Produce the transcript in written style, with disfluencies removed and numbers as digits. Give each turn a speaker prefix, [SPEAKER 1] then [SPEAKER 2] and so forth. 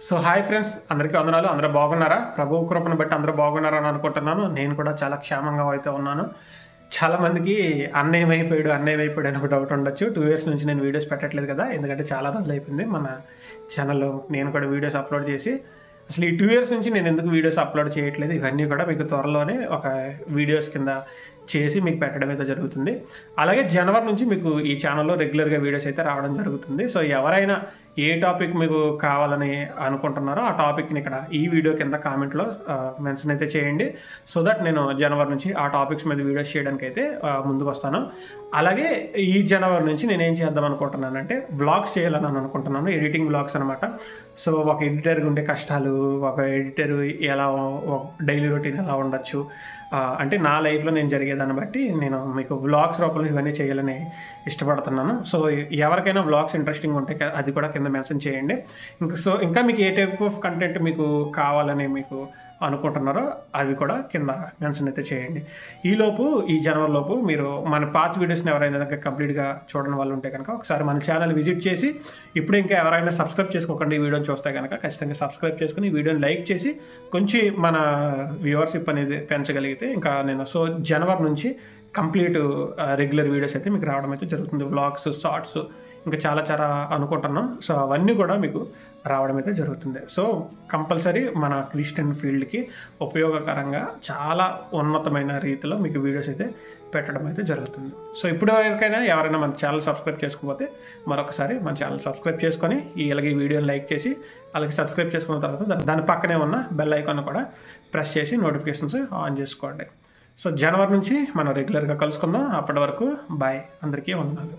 [SPEAKER 1] So hi friends, అందరికీ వందనాలు. అందరూ బాగున్నారా? ప్రభు కృపను బట్టి అందరూ బాగున్నారా అని అనుకుంటున్నాను. నేను కూడా చాలా క్షేమంగా అయితే ఉన్నాను. చాలామందికి అన్నయ్యమైపోయాడు అని ఒక డౌట్ ఉండొచ్చు. 2 years నుంచి నేను వీడియోస్ పెట్టట్లేదు కదా, ఎందుకంటే చాలా రోజులు అయిపోయింది మన ఛానల్లో నేను కూడా వీడియోస్ అప్లోడ్ చేసి. అసలు ఈ 2 years నుంచి నేను ఎందుకు వీడియోస్ అప్లోడ్ చేయట్లేదు, ఇవన్నీ కూడా మీకు త్వరలోనే ఒక వీడియోస్ కింద చేసి మీకు పెట్టడం అయితే జరుగుతుంది. అలాగే జనవరి నుంచి మీకు ఈ ఛానల్లో రెగ్యులర్గా వీడియోస్ అయితే రావడం జరుగుతుంది. సో ఎవరైనా ఏ టాపిక్ మీకు కావాలని అనుకుంటున్నారో ఆ టాపిక్ని ఇక్కడ ఈ వీడియో కింద కామెంట్లో మెన్షన్ అయితే చేయండి. సో దట్ నేను జనవరి నుంచి ఆ టాపిక్స్ మీద వీడియోస్ చేయడానికి అయితే ముందుకు వస్తాను. అలాగే ఈ జనవరి నుంచి నేను ఏం చేద్దాం అనుకుంటున్నానంటే వ్లాగ్స్ చేయాలని అనుకుంటున్నాను, ఎడిటింగ్ వ్లాగ్స్ అనమాట. సో ఒక ఎడిటర్గా ఉండే కష్టాలు, ఒక ఎడిటర్ ఎలా డైలీ రొటీన్ ఎలా ఉండొచ్చు, అంటే నా లైఫ్లో నేను జరిగేదాన్ని బట్టి నేను మీకు వ్లాగ్స్ రూపంలో ఇవన్నీ చేయాలని ఇష్టపడుతున్నాను. సో ఎవరికైనా వ్లాగ్స్ ఇంట్రెస్టింగ్ ఉంటే అది కూడా కింద మెన్షన్ చేయండి. ఇంకా మీకు ఏ టైప్ ఆఫ్ కంటెంట్ మీకు కావాలని మీకు అనుకుంటున్నారో అవి కూడా కింద మెన్షన్ అయితే చేయండి. ఈలోపు ఈ జనవరిలోపు మీరు మన పాత వీడియోస్ని ఎవరైనా కంప్లీట్గా చూడని వాళ్ళు ఉంటే కనుక ఒకసారి మన ఛానల్ విజిట్ చేసి, ఇప్పుడు ఇంకా ఎవరైనా సబ్స్క్రైబ్ చేసుకోకండి ఈ వీడియోని చూస్తే కనుక ఖచ్చితంగా సబ్స్క్రైబ్ చేసుకుని ఈ వీడియోని లైక్ చేసి కొంచెం మన వ్యూవర్షిప్ అనేది పెంచగలిగితే ఇంకా నేను జనవరి నుంచి కంప్లీట్ రెగ్యులర్ వీడియోస్ అయితే మీకు రావడం అయితే జరుగుతుంది. వ్లాగ్స్, షార్ట్స్ ఇంకా చాలా చాలా అనుకుంటున్నాం. సో అవన్నీ కూడా మీకు రావడం అయితే జరుగుతుంది. సో కంపల్సరీ మన క్రిస్టియన్ ఫీల్డ్కి ఉపయోగకరంగా చాలా ఉన్నతమైన రీతిలో మీకు వీడియోస్ అయితే పెట్టడం అయితే జరుగుతుంది. సో ఇప్పుడు ఎవరైనా మన ఛానల్ సబ్స్క్రైబ్ చేసుకోకపోతే మరొకసారి మన ఛానల్ సబ్స్క్రైబ్ చేసుకొని ఇలాగే ఈ వీడియోని లైక్ చేసి అలాగే సబ్స్క్రైబ్ చేసుకున్న తర్వాత దాని పక్కనే ఉన్న బెల్ ఐకాన్ కూడా ప్రెస్ చేసి నోటిఫికేషన్స్ ఆన్ చేసుకోండి. సో జనవరి నుంచి మనం రెగ్యులర్గా కలుసుకుందాం. అప్పటి వరకు బాయ్, అందరికీ వందనాలు.